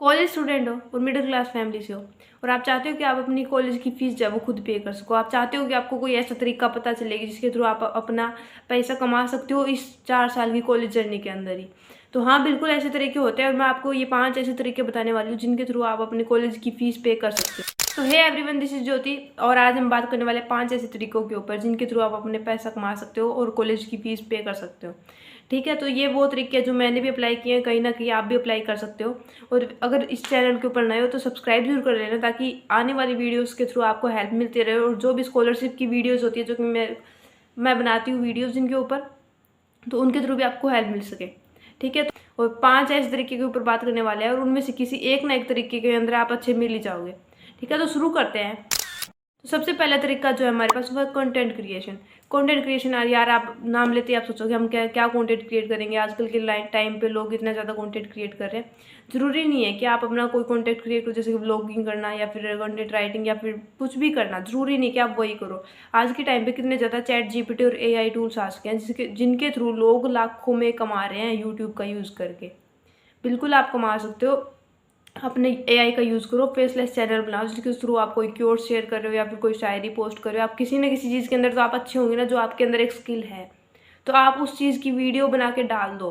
College student हो और middle class family से हो और आप चाहते हो कि आप अपनी कॉलेज की फ़ीस जो है वो खुद पे कर सको। आप चाहते हो कि आपको कोई ऐसा तरीका पता चलेगा जिसके थ्रू आप अपना पैसा कमा सकते हो इस 4 साल की कॉलेज जर्नी के अंदर ही। तो हाँ, बिल्कुल ऐसे तरीके होते हैं और मैं आपको ये 5 ऐसे तरीके बताने वाली हूँ जिनके थ्रू आप अपने कॉलेज की फ़ीस पे कर सकते हो। तो हे एवरीवन, दिस इज़ ज्योति और आज हम बात करने वाले 5 ऐसे तरीकों के ऊपर जिनके थ्रू आप अपने पैसा कमा सकते हो और कॉलेज की फ़ीस पे कर सकते हो। ठीक है, तो ये वो तरीके हैं जो मैंने भी अप्लाई किए हैं, कहीं न कहीं आप भी अप्लाई कर सकते हो। और अगर इस चैनल के ऊपर नए हो तो सब्सक्राइब ज़रूर कर लेना ताकि आने वाली वीडियोज़ के थ्रू आपको हेल्प मिलती रहे और जो भी स्कॉलरशिप की वीडियोज़ होती है जो कि मैं बनाती हूँ वीडियोज़ जिनके ऊपर, तो उनके थ्रू भी आपको हेल्प मिल सके। ठीक है, और 5 ऐसे तरीके के ऊपर बात करने वाले हैं और उनमें से किसी एक ना एक तरीके के अंदर आप अच्छे मिल ही जाओगे। ठीक है, तो शुरू करते हैं। तो सबसे पहला तरीका जो है हमारे पास वो है कंटेंट क्रिएशन। कंटेंट क्रिएशन यार आप नाम लेते ही आप सोचोगे हम क्या क्या कंटेंट क्रिएट करेंगे। आजकल के टाइम पे लोग इतना ज़्यादा कंटेंट क्रिएट कर रहे हैं। ज़रूरी नहीं है कि आप अपना कोई कंटेंट क्रिएट करो, जैसे कि व्लॉगिंग करना या फिर कंटेंट राइटिंग या फिर कुछ भी करना। ज़रूरी नहीं कि आप वही करो। आज के टाइम पे कितने ज़्यादा चैट जीपीटी और एआई टूल्स आ चुके हैं जिनके थ्रू लोग लाखों में कमा रहे हैं यूट्यूब का यूज़ करके। बिल्कुल आप कमा सकते हो। अपने एआई का यूज़ करो, फेसलेस चैनल बनाओ जिसके थ्रू आप कोई क्योट शेयर कर रहे हो या फिर कोई शायरी पोस्ट कर रहे हो। आप किसी न किसी चीज़ के अंदर तो आप अच्छे होंगे ना, जो आपके अंदर एक स्किल है, तो आप उस चीज़ की वीडियो बना के डाल दो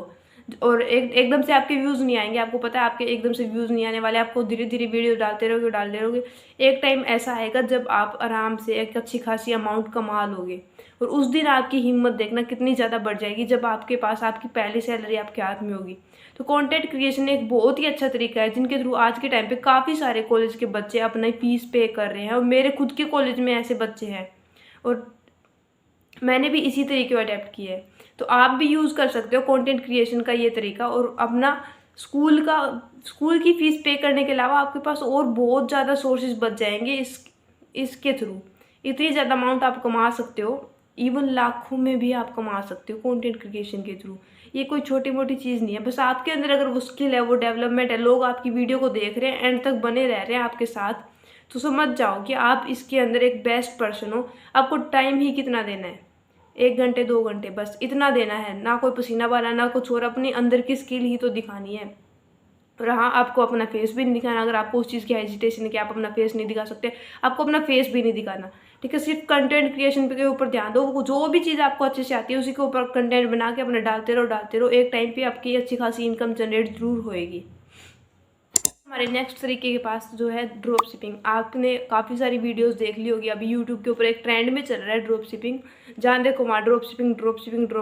और एकदम से आपके व्यूज़ नहीं आएंगे। आपको पता है आपके एकदम से व्यूज़ नहीं आने वाले। आपको धीरे धीरे वीडियो डालते रहोगे। एक टाइम ऐसा आएगा जब आप आराम से एक अच्छी खासी अमाउंट कमा लोगे और उस दिन आपकी हिम्मत देखना कितनी ज़्यादा बढ़ जाएगी जब आपके पास आपकी पहली सैलरी आपके हाथ में होगी। तो कंटेंट क्रिएशन एक बहुत ही अच्छा तरीका है जिनके थ्रू आज के टाइम पे काफ़ी सारे कॉलेज के बच्चे अपनी फ़ीस पे कर रहे हैं और मेरे खुद के कॉलेज में ऐसे बच्चे हैं और मैंने भी इसी तरीके को अडेप्ट किया है। तो आप भी यूज़ कर सकते हो कंटेंट क्रिएशन का ये तरीका और अपना स्कूल की फ़ीस पे करने के अलावा आपके पास और बहुत ज़्यादा सोर्सेज बच जाएंगे इसके थ्रू। इतनी ज़्यादा अमाउंट आप कमा सकते हो, इवन लाखों में भी आप कमा सकते हो कंटेंट क्रिएशन के थ्रू। ये कोई छोटी मोटी चीज़ नहीं है, बस आपके अंदर अगर वो स्किल है, वो डेवलपमेंट है, लोग आपकी वीडियो को देख रहे हैं, एंड तक बने रह रहे हैं आपके साथ, तो समझ जाओ कि आप इसके अंदर एक बेस्ट पर्सन हो। आपको टाइम ही कितना देना है, 1 घंटे 2 घंटे, बस इतना देना है। ना कोई पसीना बहाना ना कुछ और, अपनी अंदर की स्किल ही तो दिखानी है। और हाँ, आपको अपना फेस भी नहीं दिखाना। अगर आपको उस चीज़ की हेजिटेशन है कि आप अपना फेस नहीं दिखा सकते, आपको अपना फेस भी नहीं दिखाना। ठीक है, सिर्फ कंटेंट क्रिएशन के ऊपर ध्यान दो। जो भी चीज़ आपको अच्छे से आती है उसी के ऊपर कंटेंट बना के अपना डालते रहो। एक टाइम पे आपकी अच्छी खासी इनकम जनरेट जरूर होएगी। हमारे नेक्स्ट तरीके के पास जो है ड्रॉप शिपिंग। आपने काफ़ी सारी वीडियोस देख ली होगी, अभी यूट्यूब के ऊपर एक ट्रेंड में चल रहा है ड्रॉप शिपिंग। जहाँ देखो वहाँ ड्रॉप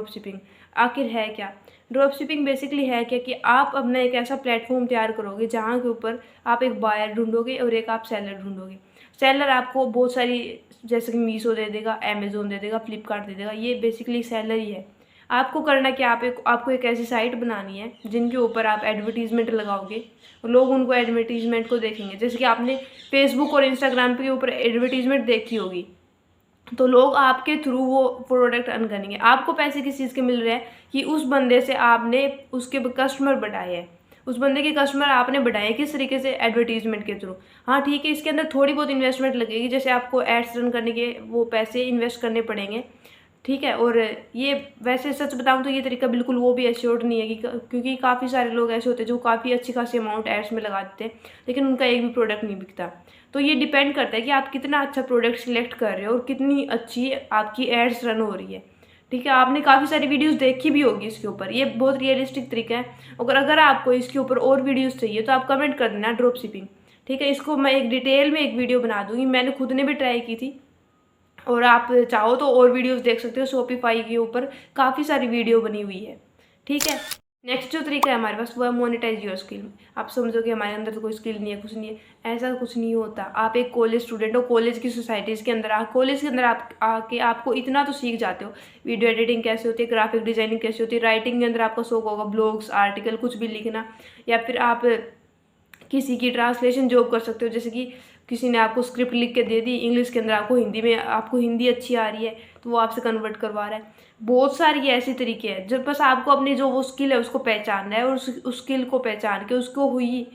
शिपिंग। आखिर है क्या ड्रॉप शिपिंग? बेसिकली है क्या कि आप अपना एक ऐसा प्लेटफॉर्म तैयार करोगे जहाँ के ऊपर आप एक बायर ढूंढोगे और एक आप सेलर ढूंढोगे। सेलर आपको बहुत सारी, जैसे कि मीशो दे देगा, अमेजोन दे देगा, फ्लिपकार्ट दे देगा, ये बेसिकली सेलर ही है। आपको करना क्या, आपको एक ऐसी साइट बनानी है जिनके ऊपर आप एडवर्टीजमेंट लगाओगे और लोग उनको एडवर्टीजमेंट को देखेंगे। जैसे कि आपने फेसबुक और इंस्टाग्राम के ऊपर एडवर्टीजमेंट देखी होगी, तो लोग आपके थ्रू वो प्रोडक्ट अर्न करेंगे। आपको पैसे किस चीज़ के मिल रहे हैं कि उस बंदे से आपने उसके कस्टमर बढ़ाए हैं, उस बंदे के कस्टमर आपने बढ़ाए हैं। किस तरीके से? एडवर्टीजमेंट के थ्रू। हाँ ठीक है, इसके अंदर थोड़ी बहुत इन्वेस्टमेंट लगेगी, जैसे आपको एड्स रन करने के वो पैसे इन्वेस्ट करने पड़ेंगे। ठीक है, और ये वैसे सच बताऊं तो ये तरीका बिल्कुल वो भी एश्योर्ड नहीं है क्योंकि काफ़ी सारे लोग ऐसे होते हैं जो काफ़ी अच्छी खासी अमाउंट एड्स में लगा देते हैं लेकिन उनका एक भी प्रोडक्ट नहीं बिकता। तो ये डिपेंड करता है कि आप कितना अच्छा प्रोडक्ट सिलेक्ट कर रहे हो और कितनी अच्छी आपकी एड्स रन हो रही है। ठीक है, आपने काफ़ी सारी वीडियोस देखी भी होगी इसके ऊपर। ये बहुत रियलिस्टिक तरीका है। अगर आपको इसके ऊपर और वीडियोस चाहिए तो आप कमेंट कर देना ड्रॉप शिपिंग। ठीक है, इसको मैं एक डिटेल में एक वीडियो बना दूंगी, मैंने खुद ने भी ट्राई की थी और आप चाहो तो और वीडियोस देख सकते हो। शॉपिफाई के ऊपर काफ़ी सारी वीडियो बनी हुई है। ठीक है, नेक्स्ट जो तरीका है हमारे पास वो है मोनेटाइज योर स्किल। आप समझो कि हमारे अंदर तो कोई स्किल नहीं है, कुछ नहीं है। ऐसा कुछ नहीं होता। आप एक कॉलेज स्टूडेंट हो, कॉलेज की सोसाइटीज़ के अंदर कॉलेज के अंदर आप आके आपको इतना तो सीख जाते हो, वीडियो एडिटिंग कैसे होती है, ग्राफिक डिजाइनिंग कैसे होती है, राइटिंग के अंदर आपका शौक होगा, ब्लॉग्स, आर्टिकल कुछ भी लिखना, या फिर आप किसी की ट्रांसलेशन जॉब कर सकते हो। जैसे कि किसी ने आपको स्क्रिप्ट लिख के दे दी इंग्लिश के अंदर, आपको हिंदी में, आपको हिंदी अच्छी आ रही है तो वो आपसे कन्वर्ट करवा रहा है। बहुत सारे ऐसे तरीके हैं जब बस आपको अपनी जो वो स्किल है उसको पहचानना है और उस स्किल को पहचान के उसको हुई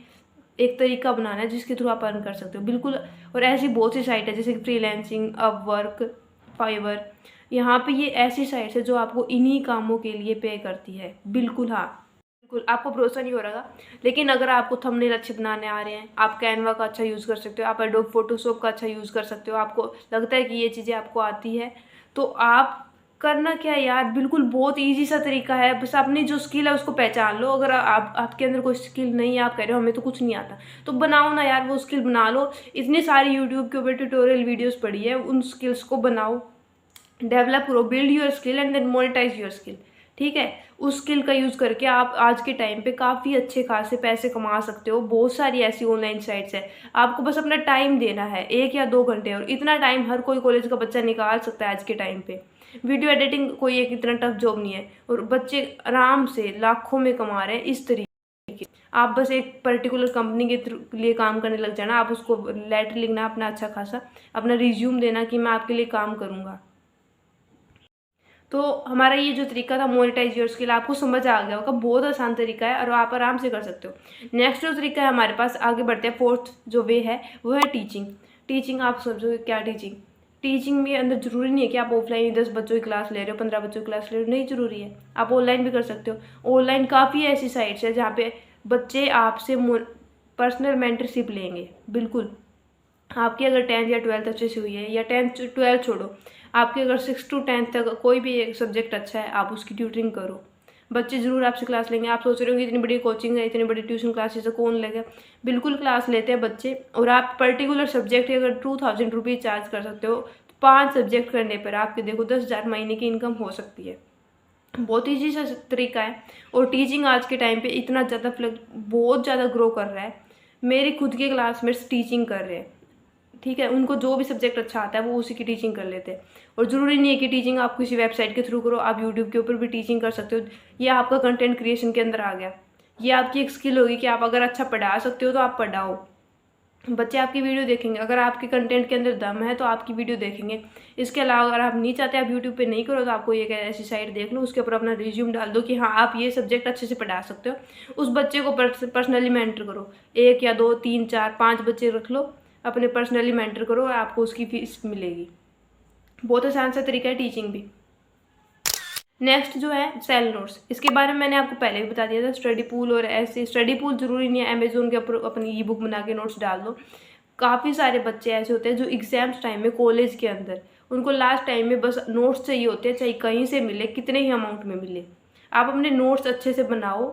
एक तरीका बनाना है जिसके थ्रू आप अर्न कर सकते हो। बिल्कुल, और ऐसी बहुत सी साइट है जैसे कि फ्रीलांसिंग, अपवर्क, फाइवर। यहाँ पे ये ऐसी साइट्स है जो आपको इन्हीं कामों के लिए पे करती है। बिल्कुल हाँ, बिल्कुल आपको भरोसा नहीं हो रहा। लेकिन अगर आपको थंबनेल अच्छे बनाने आ रहे हैं, आप कैनवा का अच्छा यूज़ कर सकते हो, आप एडोब फोटोशॉप का अच्छा यूज़ कर सकते हो, आपको लगता है कि ये चीज़ें आपको आती है, तो आप करना क्या है यार, बिल्कुल बहुत ईजी सा तरीका है। बस अपनी जो स्किल है उसको पहचान लो। अगर आपके अंदर कोई स्किल नहीं है, आप कह रहे हो हमें तो कुछ नहीं आता, तो बनाओ ना यार, वो स्किल बना लो। इतनी सारी यूट्यूब के ऊपर ट्यूटोरियल वीडियोज़ पड़ी है, उन स्किल्स को बनाओ, डेवलप करो, build your skill and then monetise your skill. ठीक है, उस स्किल का यूज़ करके आप आज के टाइम पे काफ़ी अच्छे खासे पैसे कमा सकते हो। बहुत सारी ऐसी ऑनलाइन साइट्स है, आपको बस अपना टाइम देना है 1 या 2 घंटे, और इतना टाइम हर कोई कॉलेज का बच्चा निकाल सकता है आज के टाइम पे। वीडियो एडिटिंग कोई एक इतना टफ जॉब नहीं है, और बच्चे आराम से लाखों में कमा रहे हैं इस तरीके। आप बस एक पर्टिकुलर कंपनी के लिए काम करने लग जाना, आप उसको लेटर लिखना अपना अच्छा खासा, अपना रिज्यूम देना कि मैं आपके लिए काम करूँगा। तो हमारा ये जो तरीका था मोनेटाइज योर स्किल, आपको समझ आ गया होगा, बहुत आसान तरीका है और आप आराम से कर सकते हो। नेक्स्ट जो तरीका है हमारे पास, आगे बढ़ते हैं, फोर्थ जो वे है वो है टीचिंग। टीचिंग आप समझोगे क्या टीचिंग? टीचिंग में अंदर ज़रूरी नहीं है कि आप ऑफलाइन 10 बच्चों की क्लास ले रहे हो, 15 बच्चों की क्लास ले रहे हो, नहीं ज़रूरी है, आप ऑनलाइन भी कर सकते हो। ऑनलाइन काफ़ी ऐसी साइट्स है जहाँ पे बच्चे आपसे पर्सनल मेंटरशिप लेंगे। बिल्कुल, आपकी अगर 10th या 12th अच्छे से हुई है, या 10th 12th छोड़ो, आपके अगर 6 to 10th तक कोई भी एक सब्जेक्ट अच्छा है, आप उसकी ट्यूटरिंग करो, बच्चे ज़रूर आपसे क्लास लेंगे। आप सोच रहे हो कि इतनी बड़ी कोचिंग है, इतनी बड़ी ट्यूशन क्लासेस है, कौन लेगा? बिल्कुल क्लास लेते हैं बच्चे। और आप पर्टिकुलर सब्जेक्ट की अगर 2000 रुपीज़ चार्ज कर सकते हो, तो 5 सब्जेक्ट करने पर आपके देखो 10,000 महीने की इनकम हो सकती है। बहुत ईजी सा तरीका है। और टीचिंग आज के टाइम पे इतना ज़्यादा बहुत ज़्यादा ग्रो कर रहा है। मेरे खुद के क्लासमेट्स टीचिंग कर रहे हैं, ठीक है, उनको जो भी सब्जेक्ट अच्छा आता है वो उसी की टीचिंग कर लेते हैं। और ज़रूरी नहीं है कि टीचिंग आप किसी वेबसाइट के थ्रू करो, आप यूट्यूब के ऊपर भी टीचिंग कर सकते हो। ये आपका कंटेंट क्रिएशन के अंदर आ गया। ये आपकी एक स्किल होगी कि आप अगर अच्छा पढ़ा सकते हो तो आप पढ़ाओ, बच्चे आपकी वीडियो देखेंगे। अगर आपके कंटेंट के अंदर दम है तो आपकी वीडियो देखेंगे। इसके अलावा अगर आप नहीं चाहते, आप यूट्यूब पे नहीं करो, तो आपको एक ऐसी साइट देख लो, उसके ऊपर अपना रिज्यूम डाल दो कि हाँ आप ये सब्जेक्ट अच्छे से पढ़ा सकते हो। उस बच्चे को पर्सनली मेंटर करो, 1 या 2 3 4 5 बच्चे रख लो, अपने पर्सनली मेंटर करो, और आपको उसकी फीस मिलेगी। बहुत आसान सा तरीका है टीचिंग भी। नेक्स्ट जो है सेल नोट्स, इसके बारे में मैंने आपको पहले भी बता दिया था। स्टडी पूल और ऐसे स्टडी पूल ज़रूरी नहीं है अमेजोन के ऊपर अपनी ई बुक बना के नोट्स डाल दो। काफ़ी सारे बच्चे ऐसे होते हैं जो एग्जाम्स टाइम में कॉलेज के अंदर उनको लास्ट टाइम में बस नोट्स चाहिए होते हैं, चाहे कहीं से मिले, कितने ही अमाउंट में मिले। आप अपने नोट्स अच्छे से बनाओ,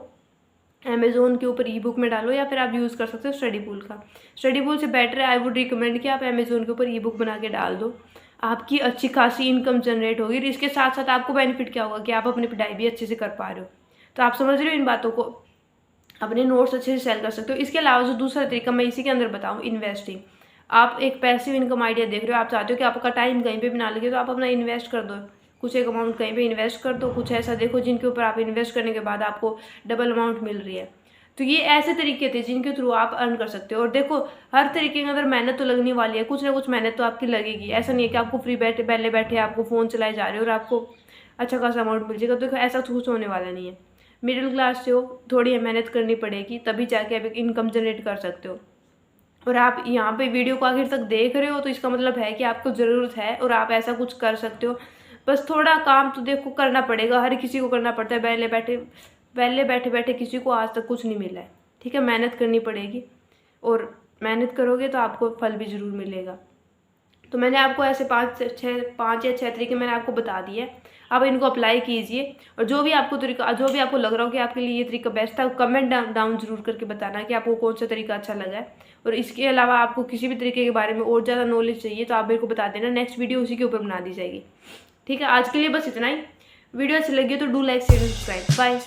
अमेजोन के ऊपर ई बुक में डालो, या फिर आप यूज़ कर सकते हो स्टडी पूल का। स्टडी पूल से बेटर है, आई वुड रिकमेंड कि आप अमेजोन के ऊपर ई बुक बना के डाल दो। आपकी अच्छी खासी इनकम जनरेट होगी, और इसके साथ साथ आपको बेनिफिट क्या होगा कि आप अपनी पढ़ाई भी अच्छे से कर पा रहे हो। तो आप समझ रहे हो इन बातों को, अपने नोट्स अच्छे से सेल कर सकते हो। इसके अलावा जो दूसरा तरीका मैं इसी के अंदर बताऊँ, इन्वेस्टिंग। आप एक पैसिव इनकम आइडिया देख रहे हो, आप चाहते हो कि आपका टाइम कहीं पे भी ना लगे, तो आप अपना इन्वेस्ट कर दो, कुछ एक अमाउंट कहीं पे इन्वेस्ट कर दो। कुछ ऐसा देखो जिनके ऊपर आप इन्वेस्ट करने के बाद आपको डबल अमाउंट मिल रही है। तो ये ऐसे तरीके थे जिनके थ्रू आप अर्न कर सकते हो। और देखो, हर तरीके के अंदर मेहनत तो लगने वाली है, कुछ ना कुछ मेहनत तो आपकी लगेगी। ऐसा नहीं है कि आपको फ्री बैठे पहले बैठे आपको फ़ोन चलाए जा रहे हो और आपको अच्छा खासा अमाउंट मिल जाएगा। देखो, ऐसा कुछ होने वाला नहीं है। मिडिल क्लास से हो, थोड़ी मेहनत करनी पड़ेगी, तभी जाके आप एक इनकम जनरेट कर सकते हो। और आप यहाँ पे वीडियो को आखिर तक देख रहे हो, तो इसका मतलब है कि आपको ज़रूरत है और आप ऐसा कुछ कर सकते हो। बस थोड़ा काम तो देखो करना पड़ेगा, हर किसी को करना पड़ता है। पहले बैठे बैठे किसी को आज तक कुछ नहीं मिला है, ठीक है। मेहनत करनी पड़ेगी, और मेहनत करोगे तो आपको फल भी ज़रूर मिलेगा। तो मैंने आपको ऐसे 5 या 6 तरीके मैंने आपको बता दिए, आप इनको अप्लाई कीजिए। और जो भी आपको लग रहा हो कि आपके लिए ये तरीका बेस्ट था, कमेंट डाउन जरूर करके बताना कि आपको कौन सा तरीका अच्छा लगा है। और इसके अलावा आपको किसी भी तरीके के बारे में और ज़्यादा नॉलेज चाहिए तो आप मेरे को बता देना, नेक्स्ट वीडियो उसी के ऊपर बना दी जाएगी, ठीक है। आज के लिए बस इतना ही। वीडियो अच्छी लगी तो do like share subscribe. Bye.